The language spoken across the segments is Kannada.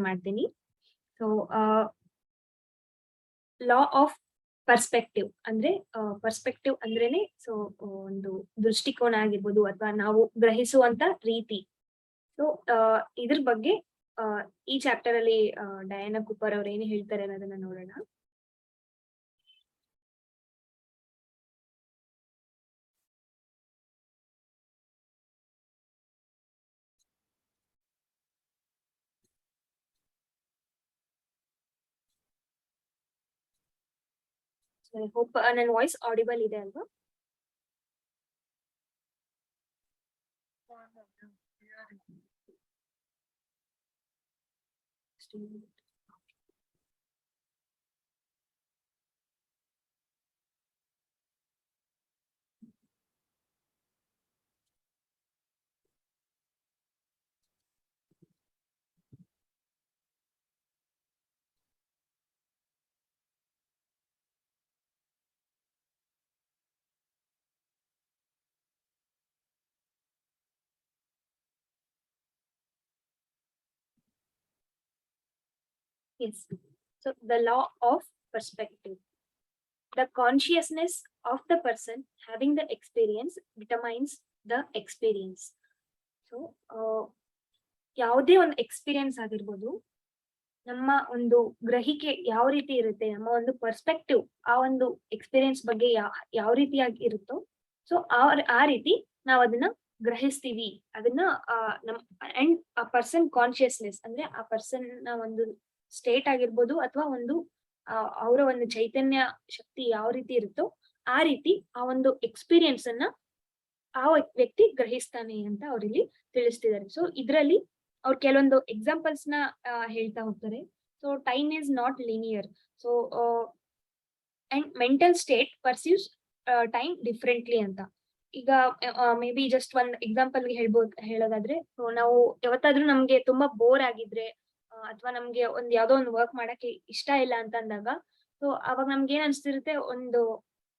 ಮಾಡ್ತೀನಿ. ಸೊ ಲಾ ಆಫ್ ಪರ್ಸ್ಪೆಕ್ಟಿವ್ ಅಂದ್ರೆ ಪರ್ಸ್ಪೆಕ್ಟಿವ್ ಅಂದ್ರೇನೆ ಸೊ ಒಂದು ದೃಷ್ಟಿಕೋನ ಆಗಿರ್ಬೋದು ಅಥವಾ ನಾವು ಗ್ರಹಿಸುವಂತ ರೀತಿ. ಸೊ ಇದ್ರ ಬಗ್ಗೆ ಈ ಚಾಪ್ಟರ್ ಅಲ್ಲಿ ಡಯಾನಾ ಕೂಪರ್ ಅವ್ರು ಏನು ಹೇಳ್ತಾರೆ ಅನ್ನೋದನ್ನ ನೋಡೋಣ. ಐ ಹೋಪ್ ನನ್ನ ವಾಯ್ಸ್ ಆಡಿಬಲ್ ಇದೆ ಅಲ್ವಾ? Yes. So the law of perspective. The consciousness of the person having the experience determines the experience. So ಯಾವುದೇ ಒಂದು ಎಕ್ಸ್ಪೀರಿಯನ್ಸ್ ಆಗಿರ್ಬೋದು, ನಮ್ಮ ಒಂದು ಗ್ರಹಿಕೆ ಯಾವ ರೀತಿ ಇರುತ್ತೆ, ನಮ್ಮ ಒಂದು ಪರ್ಸ್ಪೆಕ್ಟಿವ್ ಆ ಒಂದು ಎಕ್ಸ್ಪೀರಿಯನ್ಸ್ ಬಗ್ಗೆ ಯಾವ ರೀತಿಯಾಗಿ ಇರುತ್ತೋ, ಸೊ ಆ ರೀತಿ ನಾವು ಅದನ್ನ ಗ್ರಹಿಸ್ತೀವಿ. ಅದನ್ನ ನಮ್ ಅಂಡ್ ಆ ಪರ್ಸನ್ ಕಾನ್ಶಿಯಸ್ನೆಸ್ ಅಂದ್ರೆ ಆ ಪರ್ಸನ್ ನ ಒಂದು ಸ್ಟೇಟ್ ಆಗಿರ್ಬೋದು ಅಥವಾ ಒಂದು ಅವರ ಒಂದು ಚೈತನ್ಯ ಶಕ್ತಿ ಯಾವ ರೀತಿ ಇರುತ್ತೋ ಆ ರೀತಿ ಆ ಒಂದು ಎಕ್ಸ್ಪೀರಿಯನ್ಸ್ ಅನ್ನ ಆ ವ್ಯಕ್ತಿ ಗ್ರಹಿಸ್ತಾನೆ ಅಂತ ಅವ್ರಿಲ್ಲಿ ತಿಳಿಸ್ತಿದ್ದಾರೆ. ಸೊ ಇದ್ರಲ್ಲಿ ಅವ್ರು ಕೆಲವೊಂದು ಎಕ್ಸಾಂಪಲ್ಸ್ ನ ಹೇಳ್ತಾ ಹೋಗ್ತಾರೆ. So time is not linear. So and mental state perceives time differently ಅಂತ. ಈಗ ಮೇ ಬಿ ಜಸ್ಟ್ ಒಂದ್ ಎಕ್ಸಾಂಪಲ್ ಹೇಳೋದಾದ್ರೆ, ನಾವು ಯಾವತ್ತಾದ್ರೂ ನಮ್ಗೆ ತುಂಬಾ ಬೋರ್ ಆಗಿದ್ರೆ ಅಥವಾ ನಮ್ಗೆ ಯಾವ್ದೋ ಒಂದು ವರ್ಕ್ ಮಾಡಕ್ಕೆ ಇಷ್ಟ ಇಲ್ಲ ಅಂತ ಅಂದಾಗ, ಸೊ ಅವಾಗ ನಮ್ಗೆ ಏನ್ ಅನ್ಸ್ತಿರುತ್ತೆ, ಒಂದು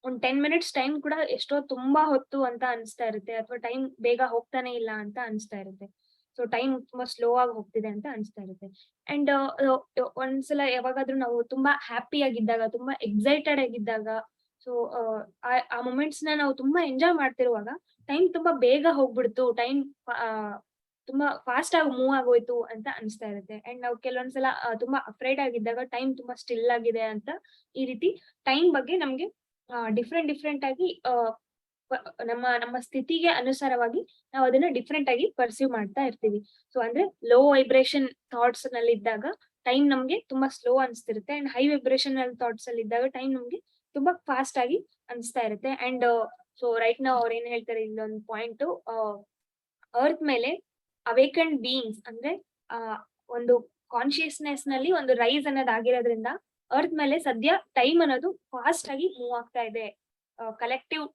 10 ಮಿನಿಟ್ಸ್ ಟೈಮ್ ಕೂಡ ಎಷ್ಟೋ ತುಂಬಾ ಹೊತ್ತು ಅಂತ ಅನ್ಸ್ತಾ ಇರುತ್ತೆ, ಅಥವಾ ಟೈಮ್ ಬೇಗ ಹೋಗ್ತಾನೆ ಇಲ್ಲ ಅಂತ ಅನ್ಸ್ತಾ ಇರುತ್ತೆ. ಸೊ ಟೈಮ್ ತುಂಬಾ ಸ್ಲೋ ಆಗಿ ಹೋಗ್ತಿದೆ ಅಂತ ಅನ್ಸ್ತಾ ಇರುತ್ತೆ. ಅಂಡ್ ಒಂದ್ಸಲ ಯಾವಾಗಾದ್ರೂ ನಾವು ತುಂಬಾ ಹ್ಯಾಪಿ ಆಗಿದ್ದಾಗ, ತುಂಬಾ ಎಕ್ಸೈಟೆಡ್ ಆಗಿದ್ದಾಗ, ಸೊ ಆ ಮೊಮೆಂಟ್ಸ್ ನ ನಾವು ತುಂಬಾ ಎಂಜಾಯ್ ಮಾಡ್ತಿರುವಾಗ ಟೈಮ್ ತುಂಬಾ ಬೇಗ ಹೋಗ್ಬಿಡ್ತು, ಟೈಮ್ ತುಂಬಾ ಫಾಸ್ಟ್ ಆಗಿ ಮೂವ್ ಆಗೋಯ್ತು ಅಂತ ಅನ್ಸ್ತಾ ಇರುತ್ತೆ. ಅಂಡ್ ನಾವು ಕೆಲವೊಂದ್ಸಲ ತುಂಬಾ ಅಫ್ರೈಡ್ ಆಗಿದ್ದಾಗ ಟೈಮ್ ತುಂಬಾ ಸ್ಟಿಲ್ ಆಗಿದೆ ಅಂತ, ಈ ರೀತಿ ಟೈಮ್ ಬಗ್ಗೆ ನಮ್ಗೆ ಡಿಫ್ರೆಂಟ್ ಆಗಿ ನಮ್ಮ ಸ್ಥಿತಿಗೆ ಅನುಸಾರವಾಗಿ ನಾವು ಅದನ್ನ ಡಿಫ್ರೆಂಟ್ ಆಗಿ ಪರ್ಸೀವ್ ಮಾಡ್ತಾ ಇರ್ತೀವಿ. ಸೊ ಅಂದ್ರೆ ಲೋ ವೈಬ್ರೇಷನ್ ಥಾಟ್ಸ್ ನಲ್ಲಿ ಇದ್ದಾಗ ಟೈಮ್ ನಮ್ಗೆ ತುಂಬಾ ಸ್ಲೋ ಅನ್ಸ್ತಿರುತ್ತೆ. ಅಂಡ್ ಹೈ ವೈಬ್ರೇಷನ್ ಥಾಟ್ಸ್ ಅಲ್ಲಿ ಇದ್ದಾಗ ಟೈಮ್ ನಮ್ಗೆ ತುಂಬಾ ಫಾಸ್ಟ್ ಆಗಿ ಅನ್ಸ್ತಾ ಇರುತ್ತೆ. ಅಂಡ್ ಸೊ ರೈಟ್ ನಾವು ಅವ್ರು ಏನ್ ಹೇಳ್ತಾರೆ, ಇಲ್ಲೊಂದು ಪಾಯಿಂಟ್, ಅರ್ತ್ ಮೇಲೆ ಅವೇಕಂಡ್ ಬೀಯಿಂಗ್ಸ್ ಅಂದ್ರೆ ಒಂದು ಕಾನ್ಶಿಯಸ್ನೆಸ್ ನಲ್ಲಿ ಒಂದು ರೈಸ್ ಅನ್ನೋದು ಆಗಿರೋದ್ರಿಂದ ಅರ್ತ್ ಮೇಲೆ ಸದ್ಯ ಟೈಮ್ ಅನ್ನೋದು ಫಾಸ್ಟ್ ಆಗಿ ಮೂವ್ ಆಗ್ತಾ ಇದೆ, ಕಲೆಕ್ಟಿವ್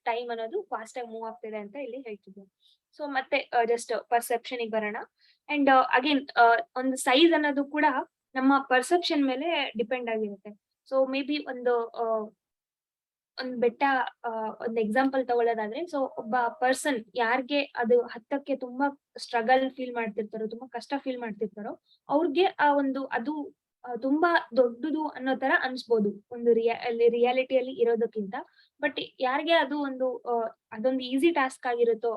ಟೈಮ್ ಅನ್ನೋದು ಫಾಸ್ಟ್ ಆಗಿ ಮೂವ್ ಆಗ್ತಿದೆ ಅಂತ ಇಲ್ಲಿ ಹೇಳ್ತಿದ್ದಾರೆ. ಸೊ ಮತ್ತೆ ಜಸ್ಟ್ ಪರ್ಸೆಪ್ಷನ್ ಗೆ ಬರೋಣ. ಅಂಡ್ ಅಗೇನ್ ಒಂದು ಸೈಜ್ ಅನ್ನೋದು ಕೂಡ ನಮ್ಮ ಪರ್ಸೆಪ್ಷನ್ ಮೇಲೆ ಡಿಪೆಂಡ್ ಆಗಿರುತ್ತೆ. ಸೊ ಮೇ ಬಿ ಒಂದು ಬೆಟ್ಟ, ಒಂದು ಎಕ್ಸಾಂಪಲ್ ತಗೊಳ್ಳೋದಾದ್ರೆ, ಸೊ ಒಬ್ಬ ಪರ್ಸನ್ ಯಾರ್ಗೆ ಅದು ಹತ್ತಕ್ಕೆ ತುಂಬಾ ಸ್ಟ್ರಗಲ್ ಫೀಲ್ ಮಾಡ್ತಿರ್ತಾರೋ, ತುಂಬಾ ಕಷ್ಟ ಫೀಲ್ ಮಾಡ್ತಿರ್ತಾರೋ, ಅವ್ರಿಗೆ ಆ ಒಂದು ಅದು ತುಂಬಾ ದೊಡ್ಡದು ಅನ್ನೋ ತರ ಅನ್ಸ್ಬೋದು ಒಂದು ರಿಯಾಲಿಟಿಯಲ್ಲಿ ಇರೋದಕ್ಕಿಂತ. ಬಟ್ ಯಾರಿಗೆ ಅದು ಅದೊಂದು ಈಸಿ ಟಾಸ್ಕ್ ಆಗಿರುತ್ತೋ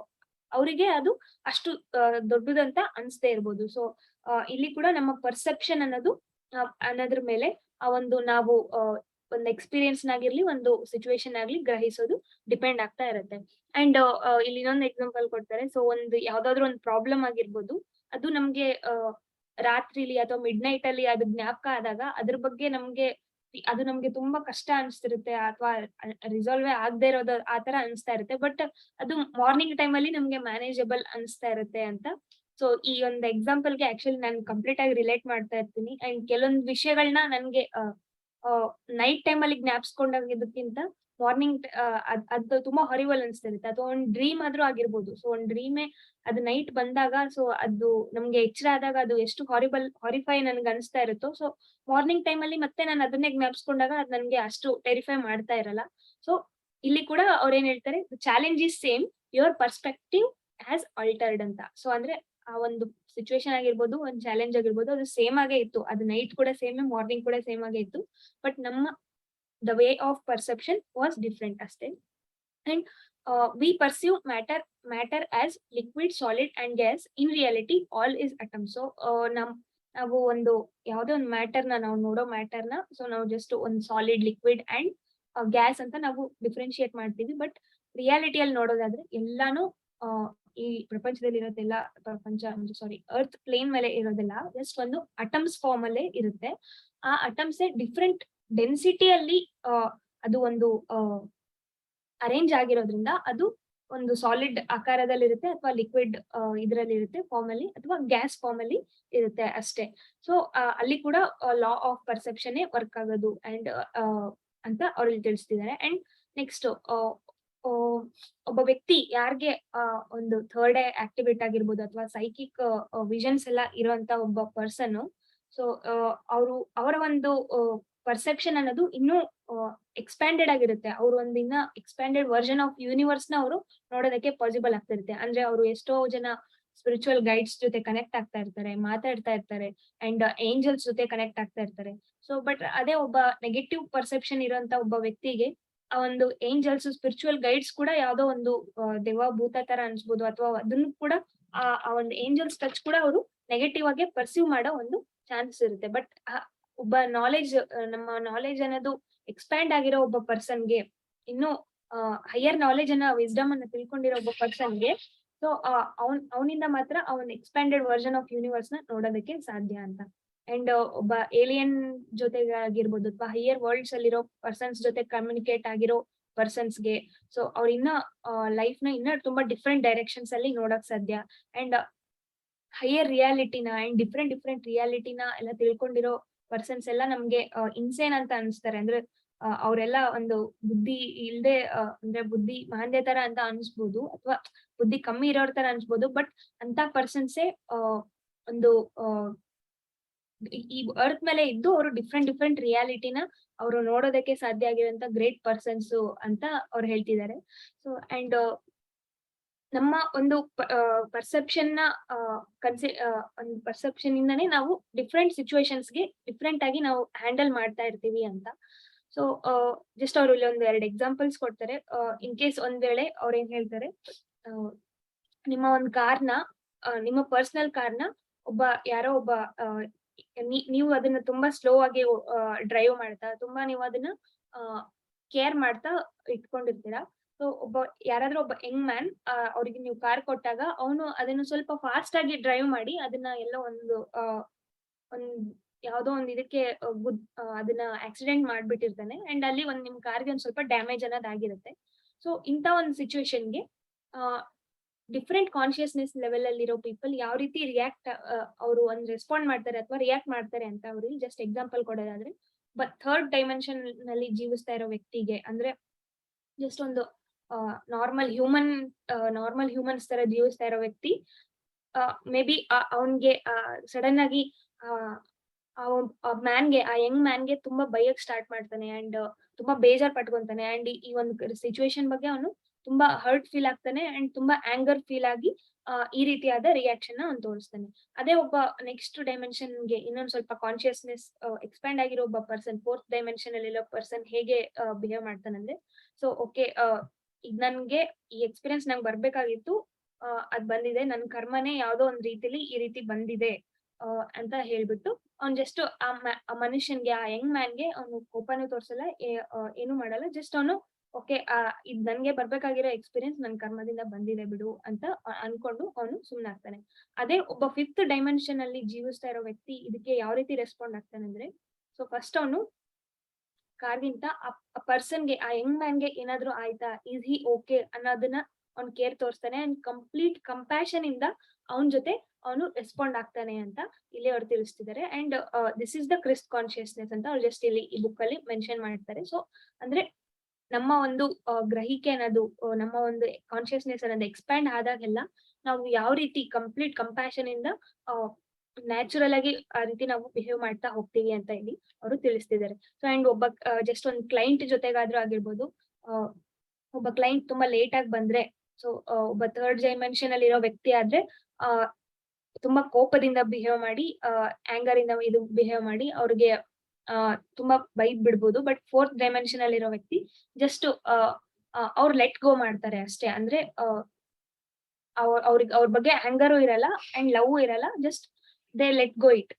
ಅವರಿಗೆ ಅದು ಅಷ್ಟು ದೊಡ್ಡದಂತ ಅನ್ಸ್ದೇ ಇರ್ಬೋದು. ಸೊ ಇಲ್ಲಿ ಕೂಡ ನಮ್ಮ ಪರ್ಸೆಪ್ಷನ್ ಅನ್ನೋದ್ರ ಮೇಲೆ ಆ ಒಂದು ನಾವು ಒಂದು ಎಕ್ಸ್ಪೀರಿಯನ್ಸ್ ನಾಗಿರ್ಲಿ, ಒಂದು ಸಿಚುವೇಶನ್ ಆಗ್ಲಿ ಗ್ರಹಿಸೋದು ಡಿಪೆಂಡ್ ಆಗ್ತಾ ಇರುತ್ತೆ. ಅಂಡ್ ಇಲ್ಲಿ ಇನ್ನೊಂದು ಎಕ್ಸಾಂಪಲ್ ಕೊಡ್ತಾರೆ. ಸೊ ಒಂದು ಯಾವ್ದಾದ್ರು ಒಂದು ಪ್ರಾಬ್ಲಮ್ ಆಗಿರ್ಬೋದು, ಅದು ನಮ್ಗೆ ರಾತ್ರಿಲಿ ಅಥವಾ ಮಿಡ್ ನೈಟ್ ಅಲ್ಲಿ ಅದು ಜ್ಞಾಪಕ ಆದಾಗ ಅದ್ರ ಬಗ್ಗೆ ಅದು ನಮ್ಗೆ ತುಂಬಾ ಕಷ್ಟ ಅನ್ಸ್ತಿರುತ್ತೆ, ಅಥವಾ ರಿಸಾಲ್ವ್ ಆಗದೆ ಇರೋದು ಆ ತರ ಅನ್ಸ್ತಾ ಇರುತ್ತೆ. ಬಟ್ ಅದು ಮಾರ್ನಿಂಗ್ ಟೈಮ್ ಅಲ್ಲಿ ನಮ್ಗೆ ಮ್ಯಾನೇಜಬಲ್ ಅನ್ಸ್ತಾ ಇರುತ್ತೆ ಅಂತ. ಸೊ ಈ ಒಂದು ಎಕ್ಸಾಂಪಲ್ ಗೆ ಆಕ್ಚುಲಿ ನಾನು ಕಂಪ್ಲೀಟ್ ಆಗಿ ರಿಲೇಟ್ ಮಾಡ್ತಾ ಇರ್ತೀನಿ. ಅಂಡ್ ಕೆಲವೊಂದು ವಿಷಯಗಳನ್ನ ನನ್ಗೆ ನೈಟ್ ಟೈಮ್ ಅಲ್ಲಿ ಜ್ಞಾಪಿಸ್ಕೊಂಡಾಗಿದ್ದಕ್ಕಿಂತ ಮಾರ್ನಿಂಗ್ ಅದು ತುಂಬಾ ಹಾರಿಬಲ್ ಅನ್ಸ್ತಿರುತ್ತೆ, ಅಥವಾ ಒಂದ್ ಡ್ರೀಮ್ ಆದ್ರೂ ಆಗಿರ್ಬೋದು. ಸೊ ಒಂದ್ ಡ್ರೀಮೇ ಅದು ನೈಟ್ ಬಂದಾಗ, ಸೊ ಅದು ನಮ್ಗೆ ಎಚ್ಚರ ಆದಾಗ ಅದು ಎಷ್ಟು ಹಾರಿಫೈ ನನ್ಗೆ ಅನಿಸ್ತಾ ಇರುತ್ತೋ, ಸೊ ಮಾರ್ನಿಂಗ್ ಟೈಮ್ ಅಲ್ಲಿ ಮತ್ತೆ ನಾನು ಅದನ್ನೇ ಜ್ಞಾಪಿಸ್ಕೊಂಡಾಗ ಅದು ನನ್ಗೆ ಅಷ್ಟು ಟೆರಿಫೈ ಮಾಡ್ತಾ ಇರಲ್ಲ. ಸೊ ಇಲ್ಲಿ ಕೂಡ ಅವ್ರ ಏನ್ ಹೇಳ್ತಾರೆ, challenge is same, your perspective has altered ಅಂತ. ಸೊ ಅಂದ್ರೆ ಆ ಒಂದು ಸಿಚುವೇಶನ್ ಆಗಿರ್ಬೋದು, ಒಂದ್ ಚಾಲೆಂಜ್ ಆಗಿರ್ಬೋದು, ಅದು ಸೇಮ್ ಆಗೇ ಇತ್ತು. ಅದು ನೈಟ್ ಕೂಡ ಸೇಮ್, ಮಾರ್ನಿಂಗ್ ಕೂಡ ಸೇಮ್ ಆಗೇ ಇತ್ತು. ಬಟ್ ನಮ್ಮ the way of perception was different ಅಷ್ಟೇ. And we perceive matter as liquid, solid and gas. In reality all is atom. So ನಾವು ಒಂದು ಯಾವ್ದೋ ಒಂದು ಮ್ಯಾಟರ್ ನಾವು ನೋಡೋ ಮ್ಯಾಟರ್ ಸೊ ನಾವು ಜಸ್ಟ್ ಒಂದು ಸಾಲಿಡ್, ಲಿಕ್ವಿಡ್ ಅಂಡ್ ಗ್ಯಾಸ್ ಅಂತ ನಾವು ಡಿಫ್ರೆನ್ಶಿಯೇಟ್ ಮಾಡ್ತೀವಿ. ಬಟ್ ರಿಯಾಲಿಟಿಯಲ್ಲಿ ನೋಡೋದಾದ್ರೆ ಎಲ್ಲಾನು ಈ ಪ್ರಪಂಚದಲ್ಲಿ ಇರೋದೆಲ್ಲ, ಅರ್ತ್ ಪ್ಲೇನ್ ಮೇಲೆ ಇರೋದೆಲ್ಲ ಜಸ್ಟ್ ಒಂದು ಅಟಮ್ಸ್ ಫಾರ್ಮ್ ಅಲ್ಲೇ ಇರುತ್ತೆ. ಆ ಅಟಮ್ಸ್ ಡಿಫ್ರೆಂಟ್ ಡೆನ್ಸಿಟಿಯಲ್ಲಿ ಅದು ಒಂದು ಅರೇಂಜ್ ಆಗಿರೋದ್ರಿಂದ ಅದು ಒಂದು ಸಾಲಿಡ್ ಆಕಾರದಲ್ಲಿರುತ್ತೆ, ಅಥವಾ ಲಿಕ್ವಿಡ್ ಇದರಲ್ಲಿ ಇರುತ್ತೆ ಫಾರ್ಮ್ ಅಲ್ಲಿ, ಅಥವಾ ಗ್ಯಾಸ್ ಫಾರ್ಮ್ ಅಲ್ಲಿ ಇರುತ್ತೆ ಅಷ್ಟೇ. ಸೊ ಅಲ್ಲಿ ಕೂಡ ಲಾ ಆಫ್ ಪರ್ಸೆಪ್ಷನ್ ವರ್ಕ್ ಆಗೋದು ಅಂಡ್ ಅಂತ ಅವ್ರಲ್ಲಿ ತಿಳಿಸ್ತಿದ್ದಾರೆ. ಅಂಡ್ ನೆಕ್ಸ್ಟ್ ಒಬ್ಬ ವ್ಯಕ್ತಿ ಯಾರಿಗೆ ಒಂದು ಥರ್ಡ್ ಐ ಆಕ್ಟಿವೇಟ್ ಆಗಿರ್ಬೋದು, ಅಥವಾ ಸೈಕಿಕ್ ವಿಷನ್ಸ್ ಎಲ್ಲ ಇರುವಂತ ಒಬ್ಬ ಪರ್ಸನ್, ಸೊ ಅವರ ಒಂದು ಪರ್ಸೆಪ್ಷನ್ ಅನ್ನೋದು ಇನ್ನೂ ಎಕ್ಸ್ಪ್ಯಾಂಡೆಡ್ ಆಗಿರುತ್ತೆ. ಅವ್ರು ಒಂದು ಇನ್ನ ಎಕ್ಸ್ಪ್ಯಾಂಡೆಡ್ ವರ್ಷನ್ ಆಫ್ ಯೂನಿವರ್ಸ್ ನ ಅವರು ನೋಡೋದಕ್ಕೆ ಪಾಸಿಬಲ್ ಆಗ್ತಿರುತ್ತೆ. ಅಂದ್ರೆ ಅವರು ಎಷ್ಟೋ ಜನ ಸ್ಪಿರಿಚುವಲ್ ಗೈಡ್ಸ್ ಜೊತೆ ಕನೆಕ್ಟ್ ಆಗ್ತಾ ಇರ್ತಾರೆ, ಮಾತಾಡ್ತಾ ಇರ್ತಾರೆ, ಅಂಡ್ ಏಂಜಲ್ಸ್ ಜೊತೆ ಕನೆಕ್ಟ್ ಆಗ್ತಾ ಇರ್ತಾರೆ. ಸೊ ಬಟ್ ಅದೇ ಒಬ್ಬ ನೆಗೆಟಿವ್ ಪರ್ಸೆಪ್ಷನ್ ಇರುವಂತ ಒಬ್ಬ ವ್ಯಕ್ತಿಗೆ ಆ ಒಂದು ಏಂಜಲ್ಸ್, ಸ್ಪಿರಿಚುವಲ್ ಗೈಡ್ಸ್ ಕೂಡ ಯಾವ್ದೋ ಒಂದು ದೆವ್ವ ಭೂತ ತರ ಅನ್ಸ್ಬೋದು, ಅಥವಾ ಅದನ್ನು ಕೂಡ ಆ ಒಂದು ಏಂಜಲ್ಸ್ ಟಚ್ ಕೂಡ ಅವರು ನೆಗೆಟಿವ್ ಆಗಿ ಪರ್ಸೀವ್ ಮಾಡೋ ಒಂದು ಚಾನ್ಸಸ್ ಇರುತ್ತೆ. ಬಟ್ ಒಬ್ಬ ನಾಲೆಜ್, ನಮ್ಮ ನಾಲೆಜ್ ಅನ್ನೋದು ಎಕ್ಸ್ಪ್ಯಾಂಡ್ ಆಗಿರೋ ಒಬ್ಬ ಪರ್ಸನ್ಗೆ, ಇನ್ನು ಹೈಯರ್ ನಾಲೆಜ್ ಅನ್ನ, ವಿಸ್ಡಮ್ ಅನ್ನ ತಿಳ್ಕೊಂಡಿರೋ ಒಬ್ಬ ಪರ್ಸನ್ಗೆ, ಸೊ ಅವನಿಂದ ಮಾತ್ರ ಅವನ್ ಎಕ್ಸ್ಪ್ಯಾಂಡೆಡ್ ವರ್ಷನ್ ಆಫ್ ಯೂನಿವರ್ಸ್ ನ ನೋಡೋದಕ್ಕೆ ಸಾಧ್ಯ ಅಂತ. ಅಂಡ್ ಒಬ್ಬ ಏಲಿಯನ್ ಜೊತೆಗೆ ಆಗಿರ್ಬೋದು, ಅಥವಾ ಹೈಯರ್ ವರ್ಲ್ಡ್ಸ್ ಅಲ್ಲಿರೋ ಪರ್ಸನ್ಸ್ ಜೊತೆ ಕಮ್ಯುನಿಕೇಟ್ ಆಗಿರೋ ಪರ್ಸನ್ಸ್ಗೆ, ಸೊ ಅವ್ರ ಇನ್ನ ಲೈಫ್ ನ ಇನ್ನ ತುಂಬಾ ಡಿಫ್ರೆಂಟ್ ಡೈರೆಕ್ಷನ್ಸ್ ಅಲ್ಲಿ ನೋಡಕ್ ಸಾಧ್ಯ. ಅಂಡ್ ಹೈಯರ್ ರಿಯಾಲಿಟಿನ ಅಂಡ್ ಡಿಫ್ರೆಂಟ್ ರಿಯಾಲಿಟಿನ ಎಲ್ಲ ತಿಳ್ಕೊಂಡಿರೋ ಪರ್ಸನ್ಸ್ ಎಲ್ಲ ನಮ್ಗೆ ಇನ್ಸೇನ್ ಅಂತ ಅನ್ಸ್ತಾರೆ. ಅಂದ್ರೆ ಅವರೆಲ್ಲ ಒಂದು ಬುದ್ಧಿ ಇಲ್ದೆ, ಅಂದ್ರೆ ಬುದ್ಧಿ ಮಾಂದ್ಯ ತರ ಅಂತ ಅನ್ಸ್ಬೋದು, ಅಥವಾ ಬುದ್ಧಿ ಕಮ್ಮಿ ಇರೋರ್ ತರ ಅನ್ಸ್ಬೋದು. ಬಟ್ ಅಂತ ಪರ್ಸನ್ಸೇ ಒಂದು ಈ ಅರ್ತ್ ಮೇಲೆ ಇದ್ದು ಅವರು ಡಿಫ್ರೆಂಟ್ ರಿಯಾಲಿಟಿನ ಅವರು ನೋಡೋದಕ್ಕೆ ಸಾಧ್ಯ ಆಗಿರುವಂತ ಗ್ರೇಟ್ ಪರ್ಸನ್ಸ್ ಅಂತ ಅವ್ರು ಹೇಳ್ತಿದ್ದಾರೆ. ಸೊ ಅಂಡ್ ನಮ್ಮ ಒಂದು ಪರ್ಸೆಪ್ಷನ್ ನ ಒಂದು ಪರ್ಸೆಪ್ಷನ್ ಇಂದಾನೇ ನಾವು ಡಿಫ್ರೆಂಟ್ ಸಿಚುವೇಶನ್ಸ್ಗೆ ಡಿಫ್ರೆಂಟ್ ಆಗಿ ನಾವು ಹ್ಯಾಂಡಲ್ ಮಾಡ್ತಾ ಇರ್ತೀವಿ ಅಂತ. ಸೊ ಜಸ್ಟ್ ಅವ್ರು ಇಲ್ಲಿ ಒಂದ್ 2 ಎಕ್ಸಾಂಪಲ್ಸ್ ಕೊಡ್ತಾರೆ. ಇನ್ ಕೇಸ್ ಒಂದ್ ವೇಳೆ ಅವ್ರ ಏನ್ ಹೇಳ್ತಾರೆ, ನಿಮ್ಮ ಒಂದ್ ಕಾರ್ನ, ನಿಮ್ಮ ಪರ್ಸನಲ್ ಕಾರ್ನ ಯಾರೋ ಒಬ್ಬ ನೀವು ಅದನ್ನ ತುಂಬಾ ಸ್ಲೋ ಆಗಿ ಡ್ರೈವ್ ಮಾಡ್ತಾ, ತುಂಬಾ ನೀವು ಅದನ್ನ ಕೇರ್ ಮಾಡ್ತಾ ಇಟ್ಕೊಂಡಿರ್ತೀರಾ. ಸೊ ಯಾರಾದ್ರೂ ಒಬ್ಬ ಯಂಗ್ ಮ್ಯಾನ್, ಅವ್ರಿಗೆ ನೀವು ಕಾರ್ ಕೊಟ್ಟಾಗ ಅವನು ಅದನ್ನ ಸ್ವಲ್ಪ ಫಾಸ್ಟ್ ಆಗಿ ಡ್ರೈವ್ ಮಾಡಿ ಅದನ್ನ ಎಲ್ಲೋ ಒಂದ್ ಯಾವ್ದೋ ಒಂದ್ ಇದಕ್ಕೆ ಅದನ್ನ ಆಕ್ಸಿಡೆಂಟ್ ಮಾಡ್ಬಿಟ್ಟಿರ್ತಾನೆ. ಅಂಡ್ ಅಲ್ಲಿ ನಿಮ್ ಕಾರ್ಗೆ ಒಂದ್ ಸ್ವಲ್ಪ ಡ್ಯಾಮೇಜ್ ಅನ್ನೋದಾಗಿರುತ್ತೆ. ಸೊ ಇಂತ ಒಂದು ಸಿಚುವೇಶನ್ಗೆ ಡಿಫ್ರೆಂಟ್ ಕಾನ್ಶಿಯಸ್ನೆಸ್ ಲೆವೆಲ್ ಅಲ್ಲಿರೋ ಪೀಪಲ್ ಯಾವ ರೀತಿ ಅವರು ಒಂದ್ ರೆಸ್ಪಾಂಡ್ ಮಾಡ್ತಾರೆ ಅಥವಾ ರಿಯಾಕ್ಟ್ ಮಾಡ್ತಾರೆ ಅಂತ ಅವ್ರಿಗೆ ಜಸ್ಟ್ ಎಕ್ಸಾಂಪಲ್ ಕೊಡೋದಾದ್ರೆ, ಥರ್ಡ್ ಡೈಮೆನ್ಷನ್ ನಲ್ಲಿ ಜೀವಿಸ್ತಾ ಇರೋ ವ್ಯಕ್ತಿಗೆ, ಅಂದ್ರೆ ಜಸ್ಟ್ ಒಂದು ನಾರ್ಮಲ್ ಹ್ಯೂಮನ್ಸ್ ತರ ಜೀವಿಸ್ತಾ ಇರೋ ವ್ಯಕ್ತಿ, ಮೇ ಬಿ ಅವನ್ಗೆ ಸಡನ್ ಆಗಿ ಆ ಯಂಗ್ ಮ್ಯಾನ್ಗೆ ತುಂಬಾ ಬೈಯಕ್ ಸ್ಟಾರ್ಟ್ ಮಾಡ್ತಾನೆ, ಅಂಡ್ ತುಂಬಾ ಬೇಜಾರ್ ಪಟ್ಕೊಂತಾನೆ. ಅಂಡ್ ಈ ಒಂದು ಸಿಚುವೇಶನ್ ಬಗ್ಗೆ ಅವನು ತುಂಬಾ ಹರ್ಟ್ ಫೀಲ್ ಆಗ್ತಾನೆ, ಅಂಡ್ ತುಂಬಾ ಆಂಗರ್ ಫೀಲ್ ಆಗಿ ಈ ರೀತಿಯಾದ ರಿಯಾಕ್ಷನ್ ನ ಅವ್ನು ತೋರಿಸ್ತಾನೆ. ಅದೇ ಒಬ್ಬ ನೆಕ್ಸ್ಟ್ ಡೈಮೆನ್ಷನ್ಗೆ ಇನ್ನೊಂದ್ ಸ್ವಲ್ಪ ಕಾನ್ಶಿಯಸ್ನೆಸ್ ಎಕ್ಸ್ಪ್ಯಾಂಡ್ ಆಗಿರೋ ಒಬ್ಬ ಪರ್ಸನ್, ಫೋರ್ತ್ ಡೈಮೆನ್ಷನ್ ಅಲ್ಲಿರೋ ಪರ್ಸನ್ ಹೇಗೆ ಬಿಹೇವ್ ಮಾಡ್ತಾನಂದ್ರೆ, ಸೊ ಓಕೆ, ಈಗ ನನ್ಗೆ ಈ ಎಕ್ಸ್ಪೀರಿಯನ್ಸ್ ನಂಗೆ ಬರ್ಬೇಕಾಗಿತ್ತು, ಅದ್ ಬಂದಿದೆ, ನನ್ ಕರ್ಮನೇ ಯಾವ್ದೋ ಒಂದ್ ರೀತಿಲಿ ಈ ರೀತಿ ಬಂದಿದೆ ಅಂತ ಹೇಳ್ಬಿಟ್ಟು ಅವ್ನ್ ಜಸ್ಟ್ ಆ ಮನುಷ್ಯನ್ಗೆ, ಆ ಯಂಗ್ ಮ್ಯಾನ್ಗೆ ಅವನು ಕೋಪನೂ ತೋರ್ಸಲ್ಲ, ಏನು ಮಾಡಲ್ಲ. ಜಸ್ಟ್ ಅವನು ಓಕೆ, ಇದ್ ನನ್ಗೆ ಬರ್ಬೇಕಾಗಿರೋ ಎಕ್ಸ್ಪೀರಿಯನ್ಸ್ ನನ್ ಕರ್ಮದಿಂದ ಬಂದಿದೆ ಬಿಡು ಅಂತ ಅನ್ಕೊಂಡು ಅವನು ಸುಮ್ನಾಗ್ತಾನೆ. ಅದೇ ಒಬ್ಬ ಫಿಫ್ತ್ ಡೈಮೆನ್ಷನ್ ಅಲ್ಲಿ ಜೀವಿಸ್ತಾ ಇರೋ ವ್ಯಕ್ತಿ ಇದಕ್ಕೆ ಯಾವ ರೀತಿ ರೆಸ್ಪಾಂಡ್ ಆಗ್ತಾನೆ ಅಂದ್ರೆ, ಸೊ ಫಸ್ಟ್ ಅವನು ಕಾರ್ಗಿಂತ ಆ ಪರ್ಸನ್ಗೆ, ಆ ಯಂಗ್ ಮ್ಯಾನ್ಗೆ ಏನಾದ್ರು ಆಯ್ತಾ, ಈಸ್ ಹಿ ಓಕೆ ಅನ್ನೋದನ್ನ ಅವ್ನ್ ಕೇರ್ ತೋರಿಸ್ತಾನೆ, ಅಂಡ್ ಕಂಪ್ಲೀಟ್ ಕಂಪ್ಯಾಷನ್ ಇಂದ ಅವನ್ ಜೊತೆ ಅವನು ರೆಸ್ಪಾಂಡ್ ಆಗ್ತಾನೆ ಅಂತ ಇಲ್ಲಿ ಅವ್ರು ತಿಳಿಸ್ತಿದ್ದಾರೆ. And this is the Christ consciousness ಅಂತ ಅವ್ರು ಜಸ್ಟ್ ಇಲ್ಲಿ ಈ ಬುಕ್ ಅಲ್ಲಿ ಮೆನ್ಷನ್ ಮಾಡ್ತಾರೆ. ಸೊ ಅಂದ್ರೆ ನಮ್ಮ ಒಂದು ಗ್ರಹಿಕೆ ಅನ್ನೋದು, ನಮ್ಮ ಒಂದು ಕಾನ್ಶಿಯಸ್ನೆಸ್ ಅನ್ನೋದು ಎಕ್ಸ್ಪ್ಯಾಂಡ್ ಆದಾಗೆಲ್ಲ ನಾವು ಯಾವ ರೀತಿ ಕಂಪ್ಲೀಟ್ ಕಂಪ್ಯಾಷನ್ ಇಂದ ನ್ಯಾಚುರಲ್ ಆಗಿ ಆ ರೀತಿ ನಾವು ಬಿಹೇವ್ ಮಾಡ್ತಾ ಹೋಗ್ತೀವಿ ಅಂತ ಇಲ್ಲಿ ಅವರು ತಿಳಿಸ್ತಿದ್ದಾರೆ. ಸೊ ಅಂಡ್ ಒಬ್ಬ ಜಸ್ಟ್ ಒಂದು ಕ್ಲೈಂಟ್ ಜೊತೆಗಾದ್ರೂ ಆಗಿರ್ಬೋದು, ಒಬ್ಬ ಕ್ಲೈಂಟ್ ತುಂಬಾ ಲೇಟ್ ಆಗಿ ಬಂದ್ರೆ, ಸೊ ಒಬ್ಬ ಥರ್ಡ್ ಡೈಮೆನ್ಷನ್ ಅಲ್ಲಿ ಇರೋ ವ್ಯಕ್ತಿ ಆದ್ರೆ ತುಂಬಾ ಕೋಪದಿಂದ ಬಿಹೇವ್ ಮಾಡಿ, ಆಂಗರ್ ಇಂದ ಇದು ಬಿಹೇವ್ ಮಾಡಿ ಅವ್ರಿಗೆ ತುಂಬಾ ಬೈದ್ ಬಿಡ್ಬೋದು. ಬಟ್ ಫೋರ್ತ್ ಡೈಮೆನ್ಷನ್ ಅಲ್ಲಿ ಇರೋ ವ್ಯಕ್ತಿ ಜಸ್ಟ್ ಅವ್ರು ಲೆಟ್ ಗೋ ಮಾಡ್ತಾರೆ ಅಷ್ಟೇ. ಅಂದ್ರೆ ಅವ್ರಿಗೆ ಅವ್ರ ಬಗ್ಗೆ ಆಂಗರು ಇರಲ್ಲ ಅಂಡ್ ಲವ್ ಇರಲ್ಲ, just they let go it.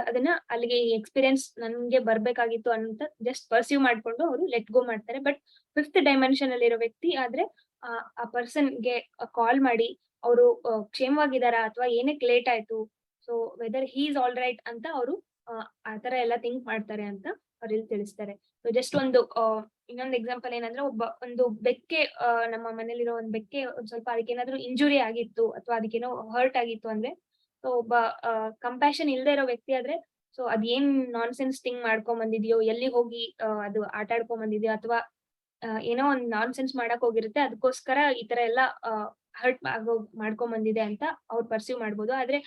ಅದನ್ನ ಅಲ್ಲಿಗೆ ಈ ಎಕ್ಸ್ಪೀರಿಯನ್ಸ್ ನನ್ಗೆ ಬರ್ಬೇಕಾಗಿತ್ತು ಅಂತ ಜಸ್ಟ್ ಪರ್ಸೀವ್ ಮಾಡ್ಕೊಂಡು ಅವರು ಲೆಟ್ ಗೋ ಮಾಡ್ತಾರೆ. ಬಟ್ ಫಿಫ್ತ್ ಡೈಮೆನ್ಷನ್ ಅಲ್ಲಿ ಇರೋ ವ್ಯಕ್ತಿ ಆದ್ರೆ ಆ ಪರ್ಸನ್ಗೆ ಕಾಲ್ ಮಾಡಿ ಅವರು ಕ್ಷೇಮವಾಗಿದಾರಾ ಅಥವಾ ಏನಕ್ಕೆ ಲೇಟ್ ಆಯ್ತು, so whether he is all right ಅಂತ ಅವರು ಆತರ ಎಲ್ಲ ಥಿಂಕ್ ಮಾಡ್ತಾರೆ ಅಂತ ಅವ್ರಲ್ಲಿ ತಿಳಿಸ್ತಾರೆ. ಸೊ ಜಸ್ಟ್ ಒಂದು ಇನ್ನೊಂದು ಎಕ್ಸಾಂಪಲ್ ಏನಂದ್ರೆ ಒಂದು ಬೆಕ್ಕೆ, ನಮ್ಮ ಮನೇಲಿರೋ ಒಂದ್ ಬೆಕ್ಕೆ ಒಂದ್ ಸ್ವಲ್ಪ ಅದಕ್ಕೇನಾದ್ರೂ ಇಂಜುರಿ ಆಗಿತ್ತು ಅಥವಾ ಅದಕ್ಕೇನೋ ಹರ್ಟ್ ಆಗಿತ್ತು ಅಂದ್ರೆ, ಸೊ ಒಬ್ಬ ಕಂಪ್ಯಾಷನ್ ಇಲ್ದೇ ಇರೋ ವ್ಯಕ್ತಿ ಆದ್ರೆ, ಸೊ ಅದೇನ್ ನಾನ್ಸೆನ್ಸ್ ಥಿಂಗ್ ಮಾಡ್ಕೊಂಡ್ ಬಂದಿದ್ಯೋ, ಎಲ್ಲಿ ಹೋಗಿ ಅದು ಆಟ ಆಡ್ಕೊಂಡ್ ಬಂದಿದ್ಯೋ ಅಥವಾ ಏನೋ ಒಂದ್ ನಾನ್ಸೆನ್ಸ್ ಮಾಡಕ್ ಹೋಗಿರುತ್ತೆ, ಅದಕ್ಕೋಸ್ಕರ ಈ ತರ ಎಲ್ಲ ಹರ್ಟ್ ಮಾಡ್ಕೊಂಡ್ ಬಂದಿದೆ ಅಂತ ಅವ್ರು ಪರ್ಸೀವ್ ಮಾಡ್ಬೋದು. ಆದ್ರೆ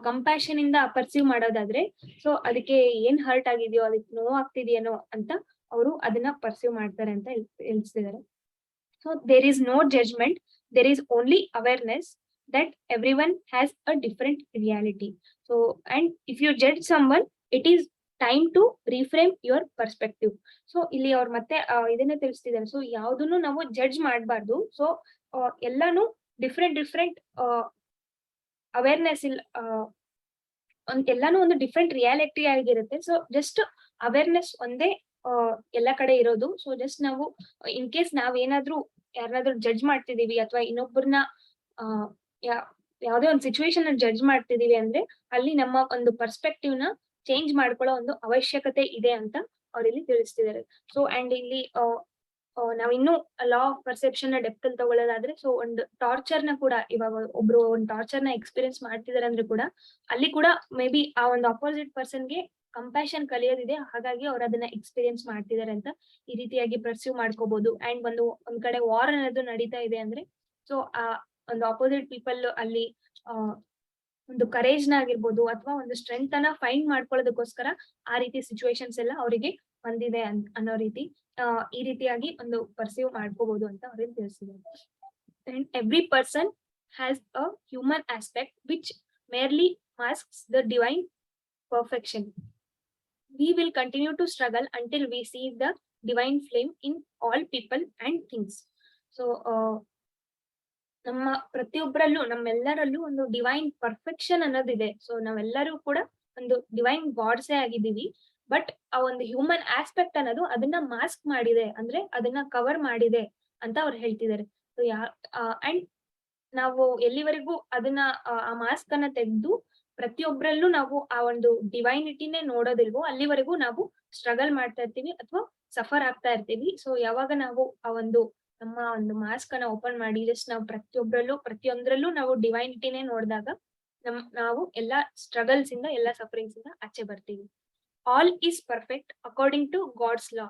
ಕಂಪ್ಯಾಷನ್ ಇಂದ ಪರ್ಸೀವ್ ಮಾಡೋದಾದ್ರೆ, ಸೊ ಅದಕ್ಕೆ ಏನ್ ಹರ್ಟ್ ಆಗಿದೆಯೋ, ಅದಕ್ಕೆ ನೋವು ಆಗ್ತಿದೆಯೇನೋ ಅಂತ ಅವರು ಅದನ್ನ ಪರ್ಸೀವ್ ಮಾಡ್ತಾರೆ ಅಂತ ಹೇಳ್ತಿದ್ದಾರೆ. So there is no judgment, there is only awareness that everyone has a different reality. So and if you judge someone, it is time to reframe your perspective. So ಇಲ್ಲಿ ಅವ್ರು ಮತ್ತೆ ಇದನ್ನ ತಿಳಿಸ್ತಿದ್ದಾರೆ. ಸೊ ಯಾವ್ದನ್ನು ನಾವು ಜಡ್ಜ್ ಮಾಡಬಾರ್ದು. ಸೊ ಎಲ್ಲಾನು ಡಿಫ್ರೆಂಟ್ ಅವೇರ್ನೆಸ್ ಇಲ್ಲ, ಎಲ್ಲಾನು ಒಂದು ಡಿಫ್ರೆಂಟ್ ರಿಯಾಲಿಟಿ ಆಗಿರುತ್ತೆ. ಸೊ ಜಸ್ಟ್ ಅವೇರ್ನೆಸ್ ಒಂದೇ ಎಲ್ಲ ಕಡೆ ಇರೋದು. ಸೊ ಜಸ್ಟ್ ನಾವು ಇನ್ ಕೇಸ್ ನಾವ್ ಏನಾದ್ರೂ ಯಾರನ್ನಾದ್ರೂ ಜಡ್ಜ್ ಮಾಡ್ತಿದೀವಿ ಅಥವಾ ಇನ್ನೊಬ್ಬರನ್ನ ಯಾವ್ದೇ ಒಂದು ಸಿಚುವೇಶನ್ ಜಡ್ಜ್ ಮಾಡ್ತಿದೀವಿ ಅಂದ್ರೆ, ಅಲ್ಲಿ ನಮ್ಮ ಒಂದು ಪರ್ಸ್ಪೆಕ್ಟಿವ್ ನ ಚೇಂಜ್ ಮಾಡ್ಕೊಳ್ಳೋ ಒಂದು ಅವಶ್ಯಕತೆ ಇದೆ ಅಂತ ಅವ್ರು ಇಲ್ಲಿ ತಿಳಿಸ್ತಿದ್ದಾರೆ. ಸೊ ಅಂಡ್ ಇಲ್ಲಿ ನಾವ್ ಇನ್ನು ಲಾ ಆಫ್ ಪರ್ಸೆಪ್ಷನ್ ನ ಡೆಪ್ತ್ ಅಲ್ಲಿ ತಗೊಳ್ಳೋದಾದ್ರೆ, ಸೊ ಒಂದು ಟಾರ್ಚರ್ ನ ಕೂಡ ಇವಾಗ ಒಬ್ರು ಒಂದು ಟಾರ್ಚರ್ ನ ಎಕ್ಸ್ಪೀರಿಯನ್ಸ್ ಮಾಡ್ತಿದಾರೆ ಅಂದ್ರೆ ಕೂಡ, ಅಲ್ಲಿ ಕೂಡ ಮೇ ಬಿ ಆ ಒಂದು ಅಪೋಸಿಟ್ ಪರ್ಸನ್ಗೆ ಕಂಪ್ಯಾಷನ್ ಕಲಿಯೋದಿದೆ, ಹಾಗಾಗಿ ಅವ್ರು ಅದನ್ನ ಎಕ್ಸ್ಪೀರಿಯನ್ಸ್ ಮಾಡ್ತಿದ್ದಾರೆ ಅಂತ ಈ ರೀತಿಯಾಗಿ ಪರ್ಸ್ಯೂ ಮಾಡ್ಕೋಬಹುದು. ಅಂಡ್ ಒಂದ್ ಕಡೆ ವಾರ್ ಅನ್ನೋದು ನಡೀತಾ ಇದೆ ಅಂದ್ರೆ, ಸೊ ಆ ಒಂದು ಅಪೋಸಿಟ್ ಪೀಪಲ್ ಅಲ್ಲಿ ಒಂದು ಕರೇಜ್ ನ ಆಗಿರ್ಬೋದು ಅಥವಾ ಒಂದು ಸ್ಟ್ರೆಂತ್ ಅನ್ನ ಫೈಂಡ್ ಮಾಡ್ಕೊಳ್ಳೋದಕ್ಕೋಸ್ಕರ ಆ ರೀತಿ ಸಿಚುವೇಶನ್ಸ್ ಎಲ್ಲ ಅವರಿಗೆ ಬಂದಿದೆ ಅನ್ನೋ ರೀತಿ ಈ ರೀತಿಯಾಗಿ ಒಂದು ಪರ್ಸೀವ್ ಮಾಡ್ಕೋಬಹುದು ಅಂತ ಅವ್ರಿಗೆ ತಿಳಿಸಿದ್ದಾರೆ. And every person has a human aspect which merely masks the divine perfection. We will continue to struggle until we see the divine flame in all people and things. So ನಮ್ಮ ಪ್ರತಿಯೊಬ್ಬರಲ್ಲೂ, ನಮ್ಮೆಲ್ಲರಲ್ಲೂ ಒಂದು ಡಿವೈನ್ ಪರ್ಫೆಕ್ಷನ್ ಅನ್ನೋದಿದೆ. ಸೊ ನಾವೆಲ್ಲರೂ ಕೂಡ ಒಂದು ಡಿವೈನ್ ಗಾಡ್ಸೇ ಆಗಿದ್ದೀವಿ. ಬಟ್ ಆ ಒಂದು ಹ್ಯೂಮನ್ ಆಸ್ಪೆಕ್ಟ್ ಅನ್ನೋದು ಅದನ್ನ ಮಾಸ್ಕ್ ಮಾಡಿದೆ, ಅಂದ್ರೆ ಅದನ್ನ ಕವರ್ ಮಾಡಿದೆ ಅಂತ ಅವ್ರು ಹೇಳ್ತಿದ್ದಾರೆ. ಸೊ ಅಂಡ್ ನಾವು ಎಲ್ಲಿವರೆಗೂ ಅದನ್ನ ಆ ಮಾಸ್ಕ್ ಅನ್ನ ತೆಗೆದು ಪ್ರತಿಯೊಬ್ಬರಲ್ಲೂ ನಾವು ಆ ಒಂದು ಡಿವೈನಿಟಿನೇ ನೋಡೋದಿಲ್ವೋ, ಅಲ್ಲಿವರೆಗೂ ನಾವು ಸ್ಟ್ರಗಲ್ ಮಾಡ್ತಾ ಇರ್ತೀವಿ ಅಥವಾ ಸಫರ್ ಆಗ್ತಾ ಇರ್ತೀವಿ. ಸೊ ಯಾವಾಗ ನಾವು ಆ ಒಂದು ನಮ್ಮ ಒಂದು ಮಾಸ್ಕ್ ಅನ್ನ ಓಪನ್ ಮಾಡಿ ಜಸ್ಟ್ ನಾವು ಪ್ರತಿಯೊಂದ್ರಲ್ಲೂ ನಾವು ಡಿವೈನಿಟಿನೇ ನೋಡಿದಾಗ ನಾವು ಎಲ್ಲಾ ಸ್ಟ್ರಗಲ್ಸ್ ಇಂದ, ಎಲ್ಲಾ ಸಫರಿಂಗ್ಸ್ ಇಂದ ಆಚೆ ಬರ್ತೀವಿ. All is perfect according to God's law.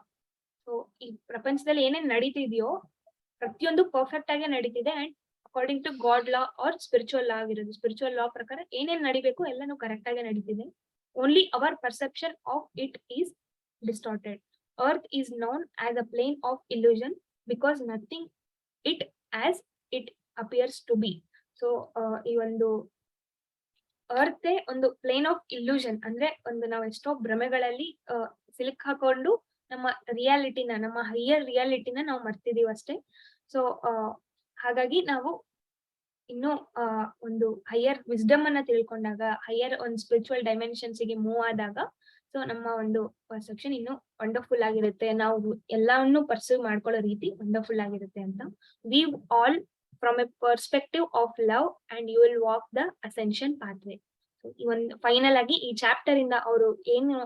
So ಈ ಪ್ರಪಂಚದಲ್ಲಿ ಏನೇನ್ ನಡೀತಿದ್ಯೋ ಪ್ರತಿಯೊಂದು ಪರ್ಫೆಕ್ಟ್ ಆಗಿ ನಡೀತಿದೆ. And according to God law or spiritual law ಆಗಿರೋದು, ಸ್ಪಿರಿಚುವಲ್ ಲಾ ಪ್ರಕಾರ ಏನೇನ್ ನಡಿಬೇಕು ಎಲ್ಲಾನು ಕರೆಕ್ಟ್ ಆಗಿ ನಡೀತಿದೆ. Only our perception of it is distorted. Earth is known as a plane of illusion because nothing it as it appears to be. So ಈ ಒಂದು ಅರ್ತೆ ಒಂದು ಪ್ಲೇನ್ ಆಫ್ ಇಲ್ಯೂಷನ್, ಅಂದ್ರೆ ಒಂದು ನಾವು ಎಷ್ಟೋ ಭ್ರಮೆಗಳಲ್ಲಿ ಸಿಲುಕ್ ಹಾಕೊಂಡು ನಮ್ಮ ರಿಯಾಲಿಟಿನ, ನಮ್ಮ ಹೈಯರ್ ರಿಯಾಲಿಟಿನ ನಾವು ಮರ್ತಿದೀವಿ ಅಷ್ಟೇ. ಸೊ ಹಾಗಾಗಿ ನಾವು ಇನ್ನು ಒಂದು ಹೈಯರ್ ವಿಸ್ಡಮ್ ಅನ್ನ ತಿಳ್ಕೊಂಡಾಗ, ಹೈಯರ್ ಒಂದು ಸ್ಪಿರಿಚುವಲ್ ಡೈಮೆನ್ಷನ್ಸ್ ಗೆ ಮೂವ್ ಆದಾಗ, ಸೊ ನಮ್ಮ ಒಂದು ಪರ್ಸೆಪ್ಷನ್ ಇನ್ನು ವಂಡರ್ಫುಲ್ ಆಗಿರುತ್ತೆ. ನಾವು ಎಲ್ಲವನ್ನು ಪರ್ಸೀವ್ ಮಾಡ್ಕೊಳ್ಳೋ ರೀತಿ ವಂಡರ್ಫುಲ್ ಆಗಿರುತ್ತೆ ಅಂತ. View all from a perspective of love and you will walk the ascension pathway. ಈ ಒಂದು ಫೈನಲ್ ಆಗಿ ಈ ಚಾಪ್ಟರ್ ಇಂದ ಅವರು ಏನು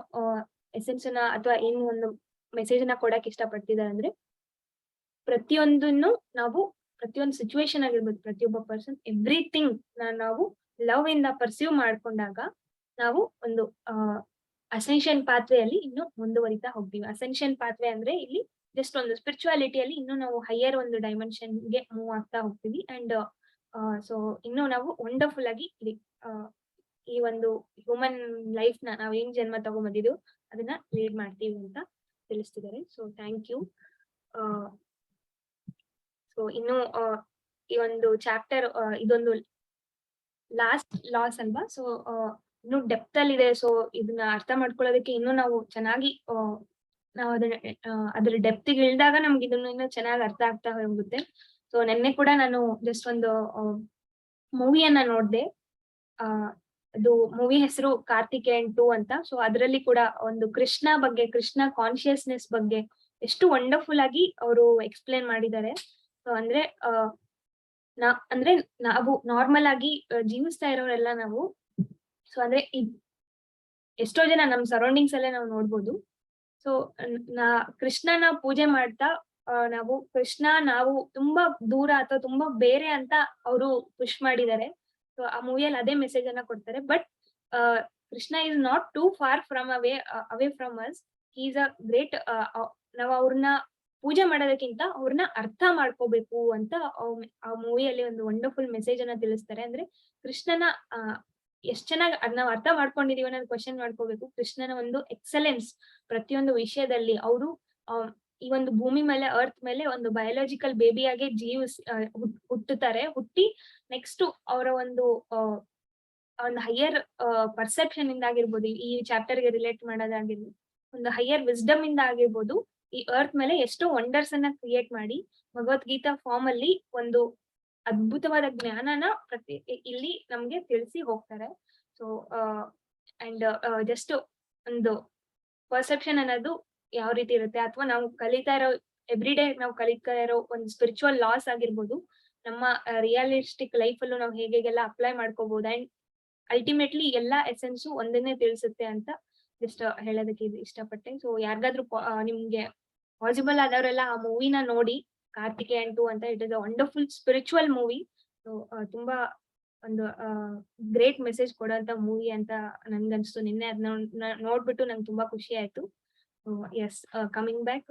ಎಸೆನ್ಸ್ ಅನ್ನ ಅಥವಾ ಏನು ಒಂದು ಮೆಸೇಜ್ ಅನ್ನ ಕೊಡಕ್ ಇಷ್ಟಪಡ್ತಿದ್ದಾರೆ ಅಂದ್ರೆ, ಪ್ರತಿಯೊಂದನ್ನು ನಾವು, ಪ್ರತಿಯೊಂದು ಸಿಚುವೇಶನ್ ಆಗಿರ್ಬೋದು, ಪ್ರತಿಯೊಬ್ಬ ಪರ್ಸನ್, ಎವ್ರಿಥಿಂಗ್ ನಾವು ಲವ್ ಇಂದ ಪರ್ಸೀವ್ ಮಾಡ್ಕೊಂಡಾಗ ನಾವು ಒಂದು ಅಸೆನ್ಷನ್ ಪಾತ್ವೆಯಲ್ಲಿ ಇನ್ನು ಮುಂದುವರಿತಾ ಹೋಗ್ತೀವಿ. ಅಸೆನ್ಷನ್ ಪಾತ್ವೆ ಅಂದ್ರೆ ಇಲ್ಲಿ ಜಸ್ಟ್ ಒಂದು ಸ್ಪಿರಿಚುವಾಲಿಟಿಯಲ್ಲಿ ಇನ್ನು ನಾವು ಹೈಯರ್ ಒಂದು ಡೈಮೆನ್ಷನ್ ಗೆ ಮೂವ್ ಆಗ್ತಾ ಹೋಗ್ತೀವಿ. ಅಂಡ್ ಸೊ ಇನ್ನು ನಾವು ವಂಡರ್ಫುಲ್ ಆಗಿ ಈ ಒಂದು ಹ್ಯೂಮನ್ ಲೈಫ್ ನ ನಾವ್ ಏನ್ ಜನ್ಮ ತಗೊಂಡ್ಬಂದಿದ್ವು ಅದನ್ನ ಲೀಡ್ ಮಾಡ್ತೀವಿ ಅಂತ ತಿಳಿಸ್ತಿದ್ದಾರೆ. So thank you. ಸೊ ಇನ್ನು ಈ ಒಂದು ಚಾಪ್ಟರ್ ಇದೊಂದು ಲಾಸ್ಟ್ ಲಾಸ್ ಅಲ್ವಾ? ಸೊ ಇನ್ನು ಡೆಪ್ತ್ ಅಲ್ಲಿ ಇದೆ. ಸೊ ಇದನ್ನ ಅರ್ಥ ಮಾಡ್ಕೊಳ್ಳೋದಕ್ಕೆ ಇನ್ನೂ ನಾವು ಚೆನ್ನಾಗಿ ನಾವು ಅದನ್ನ ಅದ್ರ ಡೆಪ್ತಿಗೆ ಇಳಿದಾಗ ನಮ್ಗೆ ಇದನ್ನು ಇನ್ನೂ ಚೆನ್ನಾಗಿ ಅರ್ಥ ಆಗ್ತಾ ಹೋಗುತ್ತೆ. ಸೊ ನೆನ್ನೆ ಕೂಡ ನಾನು ಜಸ್ಟ್ ಒಂದು ಮೂವಿಯನ್ನ ನೋಡ್ದೆ. ಅದು ಮೂವಿ ಹೆಸರು ಕಾರ್ತಿಕೇಯನ್ 2 ಅಂತ. ಸೊ ಅದ್ರಲ್ಲಿ ಕೂಡ ಒಂದು ಕೃಷ್ಣ ಬಗ್ಗೆ, ಕೃಷ್ಣ ಕಾನ್ಶಿಯಸ್ನೆಸ್ ಬಗ್ಗೆ ಎಷ್ಟು ವಂಡರ್ಫುಲ್ ಆಗಿ ಅವರು ಎಕ್ಸ್‌ಪ್ಲೇನ್ ಮಾಡಿದ್ದಾರೆ. ಸೊ ಅಂದ್ರೆ ಅಂದ್ರೆ ನಾವು ನಾರ್ಮಲ್ ಆಗಿ ಜೀವಿಸ್ತಾ ಇರೋರೆಲ್ಲ ನಾವು. ಸೊ ಅಂದ್ರೆ ಎಷ್ಟೋ ಜನ ನಮ್ ಸರೌಂಡಿಂಗ್ಸ್ ಅಲ್ಲೇ ನಾವು ನೋಡ್ಬೋದು. ಸೊ ಕೃಷ್ಣನ ಪೂಜೆ ಮಾಡ್ತಾ ನಾವು ನಾವು ತುಂಬಾ ದೂರ ಅಥವಾ ತುಂಬಾ ಬೇರೆ ಅಂತ ಅವರು ಪುಷ್ ಮಾಡಿದ್ದಾರೆ. ಸೊ ಆ ಮೂವಿಯಲ್ಲಿ ಅದೇ ಮೆಸೇಜ್ ಅನ್ನ ಕೊಡ್ತಾರೆ. But Krishna is not two for from away from us. He is a great. ನಾವು ಅವ್ರನ್ನ ಪೂಜೆ ಮಾಡೋದಕ್ಕಿಂತ ಅವ್ರನ್ನ ಅರ್ಥ ಮಾಡ್ಕೋಬೇಕು ಅಂತ ಆ ಮೂವಿಯಲ್ಲಿ ಒಂದು ವಂಡರ್ಫುಲ್ ಮೆಸೇಜ್ ಅನ್ನ ತಿಳಿಸ್ತಾರೆ. ಅಂದ್ರೆ ಕೃಷ್ಣನ ಎಷ್ಟ್ ಚೆನ್ನಾಗಿ ನಾವ್ ಅರ್ಥ ಮಾಡ್ಕೊಂಡಿದೀವಿ ಅನ್ನೋದು ಕ್ವಶನ್ ಮಾಡ್ಕೋಬೇಕು. ಕೃಷ್ಣನ ಒಂದು ಎಕ್ಸಲೆನ್ಸ್ ಪ್ರತಿಯೊಂದು ವಿಷಯದಲ್ಲಿ ಅವರು ಈ ಒಂದು ಭೂಮಿ ಮೇಲೆ, ಅರ್ತ್ ಮೇಲೆ ಒಂದು ಬಯೋಲಾಜಿಕಲ್ ಬೇಬಿಯಾಗೆ ಹುಟ್ಟುತ್ತಾರೆ. ಹುಟ್ಟಿ ನೆಕ್ಸ್ಟ್ ಅವರ ಒಂದು ಹೈಯರ್ ಪರ್ಸೆಪ್ಷನ್ ಇಂದ ಆಗಿರ್ಬೋದು, ಈ ಚಾಪ್ಟರ್ ಗೆ ರಿಲೇಟ್ ಮಾಡೋದಾಗಿರ್ಬೋದು, ಒಂದು ಹೈಯರ್ ವಿಸ್ಡಮ್ ಇಂದ ಆಗಿರ್ಬೋದು, ಈ ಅರ್ತ್ ಮೇಲೆ ಎಷ್ಟೋ ವಂಡರ್ಸ್ ಅನ್ನ ಕ್ರಿಯೇಟ್ ಮಾಡಿ ಭಗವದ್ಗೀತಾ ಫಾರ್ಮ್ ಅಲ್ಲಿ ಒಂದು ಅದ್ಭುತವಾದ ಜ್ಞಾನನ ಇಲ್ಲಿ ನಮ್ಗೆ ತಿಳಿಸಿ ಹೋಗ್ತಾರೆ. ಸೊ ಅಂಡ್ ಜಸ್ಟ್ ಒಂದು ಪರ್ಸೆಪ್ಷನ್ ಅನ್ನೋದು ಯಾವ ರೀತಿ ಇರುತ್ತೆ, ಅಥವಾ ನಾವು ಕಲಿತಾ ಇರೋ ಎವ್ರಿ ಡೇ ನಾವು ಕಲಿತಾ ಇರೋ ಒಂದು ಸ್ಪಿರಿಚುವಲ್ ಲಾಸ್ ಆಗಿರ್ಬೋದು, ನಮ್ಮ ರಿಯಲಿಸ್ಟಿಕ್ ಲೈಫ್ ಅಲ್ಲೂ ನಾವು ಹೇಗೆಲ್ಲ ಅಪ್ಲೈ ಮಾಡ್ಕೋಬಹುದು. ಅಂಡ್ ಅಲ್ಟಿಮೇಟ್ಲಿ ಎಲ್ಲಾ ಎಸೆನ್ಸು ಒಂದನ್ನೇ ತಿಳಿಸುತ್ತೆ ಅಂತ ಜಸ್ಟ್ ಹೇಳೋದಕ್ಕೆ ಇಷ್ಟಪಟ್ಟೆ. ಸೊ ಯಾರಿಗಾದ್ರೂ ನಿಮ್ಗೆ ಪಾಸಿಬಲ್ ಆದವರೆಲ್ಲ ಆ ಮೂವಿನ ನೋಡಿ, ಕಾರ್ತಿಕೇಯನ್ 2 ಅಂತ. It is a wonderful spiritual movie. So ತುಂಬಾ ಒಂದು ಗ್ರೇಟ್ ಮೆಸೇಜ್ ಕೊಡುವಂತ ಮೂವಿ ಅಂತ ನನ್ಗನ್ಸ್ತು. ನಿನ್ನೆ ಅದನ್ನ ನೋಡ್ಬಿಟ್ಟು ನಂಗೆ ತುಂಬಾ ಖುಷಿ ಆಯ್ತು. ಎಸ್, ಕಮಿಂಗ್ ಬ್ಯಾಕ್,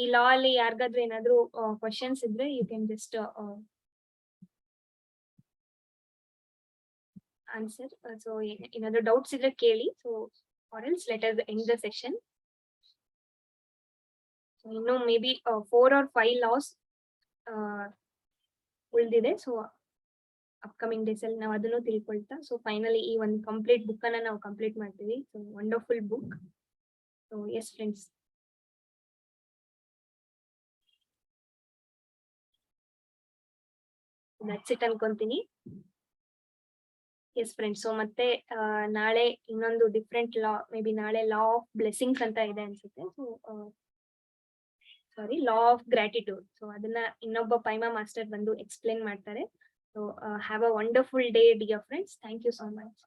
ಈ ಲಾ ಅಲ್ಲಿ ಯಾರಿಗಾದ್ರೂ ಏನಾದ್ರು ಕ್ವಶನ್ಸ್ ಇದ್ರೆ you can just answer. So ಏನಾದ್ರು ಡೌಟ್ಸ್ ಇದ್ರೆ ಕೇಳಿ. So or else let us end the session. ಇನ್ನು ಮೇ ಬಿ 4 or 5 ಲಾಸ್ ಉಳಿದಿದೆ. ಸೊ ಅಪ್ಕಮಿಂಗ್ ಡೇಸ್ ಅಲ್ಲಿ ನಾವು ಅದನ್ನು ತಿಳ್ಕೊಳ್ತಾ, ಸೊ ಫೈನಲಿ ಈ ಒಂದು ಕಂಪ್ಲೀಟ್ ಬುಕ್ ಅನ್ನ ನಾವು ಕಂಪ್ಲೀಟ್ ಮಾಡ್ತೀವಿ. So wonderful book. So yes friends, that's it ಅನ್ಕೊಂತೀನಿ. ಎಸ್ ಫ್ರೆಂಡ್ಸ್, ಸೊ ಮತ್ತೆ ನಾಳೆ ಇನ್ನೊಂದು ಡಿಫ್ರೆಂಟ್ ಲಾ, ಮೇ ಬಿ ನಾಳೆ ಲಾ ಆಫ್ ಬ್ಲೆಸ್ಸಿಂಗ್ಸ್ ಅಂತ ಇದೆ ಅನ್ಸುತ್ತೆ. So sorry, law of gratitude. So ಅದನ್ನ ಇನ್ನೊಬ್ಬ ಪೈಮಾ ಮಾಸ್ಟರ್ ಬಂದು ಎಕ್ಸ್ಪ್ಲೇನ್ ಮಾಡ್ತಾರೆ. So have a wonderful day dear friends. Thank you so much.